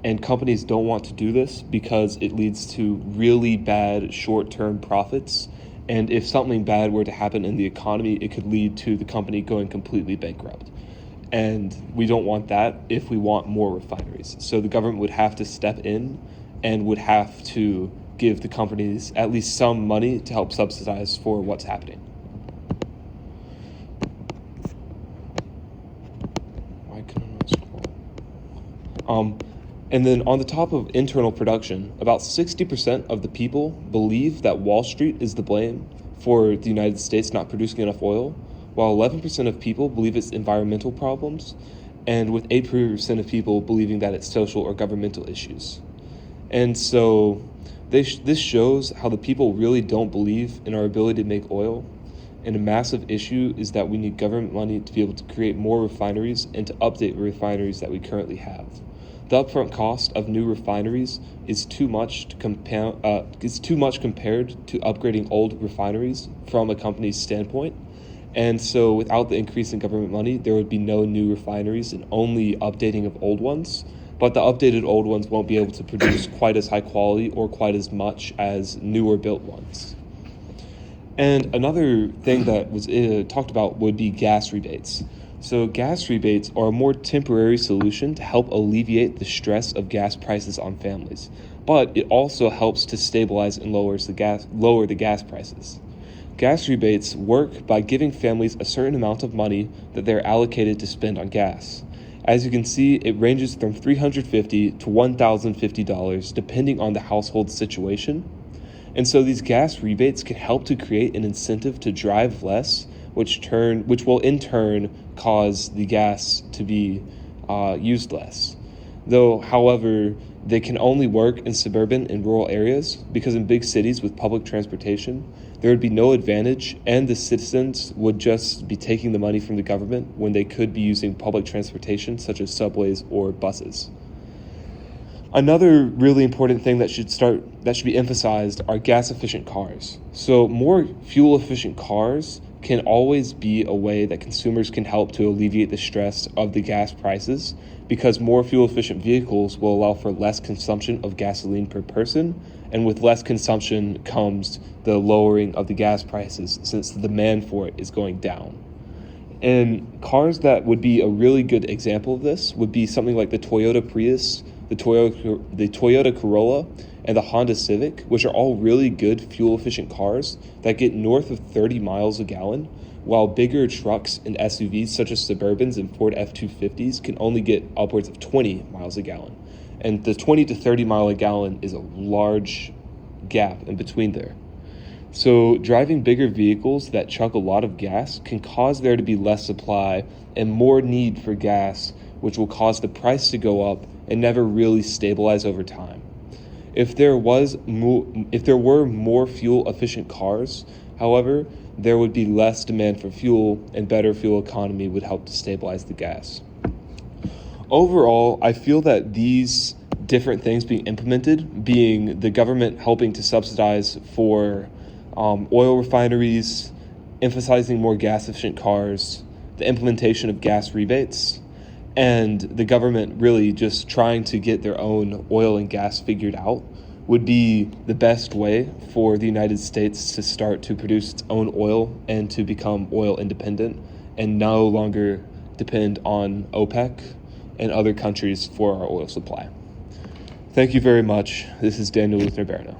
And companies don't want to do this because it leads to really bad short-term profits. And if something bad were to happen in the economy, it could lead to the company going completely bankrupt. And we don't want that if we want more refineries. So the government would have to step in and would have to give the companies at least some money to help subsidize for what's happening. Why can I not scroll? And then on the top of internal production, about 60% of the people believe that Wall Street is the blame for the United States not producing enough oil, while 11% of people believe it's environmental problems, and with 8% of people believing that it's social or governmental issues. And so this shows how the people really don't believe in our ability to make oil. And a massive issue is that we need government money to be able to create more refineries and to update the refineries that we currently have. The upfront cost of new refineries is too much compared to upgrading old refineries from a company's standpoint. And so without the increase in government money, there would be no new refineries and only updating of old ones. But the updated old ones won't be able to produce quite as high quality or quite as much as newer built ones. And another thing that was talked about would be gas rebates. So gas rebates are a more temporary solution to help alleviate the stress of gas prices on families, but it also helps to stabilize and lower the gas prices. Gas rebates work by giving families a certain amount of money that they're allocated to spend on gas. As you can see, it ranges from $350 to $1,050 depending on the household situation. And so these gas rebates can help to create an incentive to drive less, which will in turn cause the gas to be used less. Though, however, they can only work in suburban and rural areas because in big cities with public transportation, there would be no advantage and the citizens would just be taking the money from the government when they could be using public transportation such as subways or buses. Another really important thing that should be emphasized are gas-efficient cars. So more fuel-efficient cars can always be a way that consumers can help to alleviate the stress of the gas prices because more fuel-efficient vehicles will allow for less consumption of gasoline per person, and with less consumption comes the lowering of the gas prices since the demand for it is going down. And cars that would be a really good example of this would be something like the Toyota Prius, the Toyota Corolla, and the Honda Civic, which are all really good fuel-efficient cars that get north of 30 miles a gallon, while bigger trucks and SUVs such as Suburbans and Ford F-250s can only get upwards of 20 miles a gallon. And the 20 to 30 mile a gallon is a large gap in between there. So driving bigger vehicles that chuck a lot of gas can cause there to be less supply and more need for gas, which will cause the price to go up and never really stabilize over time. If there were more fuel-efficient cars, however, there would be less demand for fuel and better fuel economy would help to stabilize the gas. Overall, I feel that these different things being implemented, being the government helping to subsidize for oil refineries, emphasizing more gas-efficient cars, the implementation of gas rebates, and the government really just trying to get their own oil and gas figured out would be the best way for the United States to start to produce its own oil and to become oil independent and no longer depend on OPEC and other countries for our oil supply. Thank you very much. This is Daniel Leuthner-Barrineau.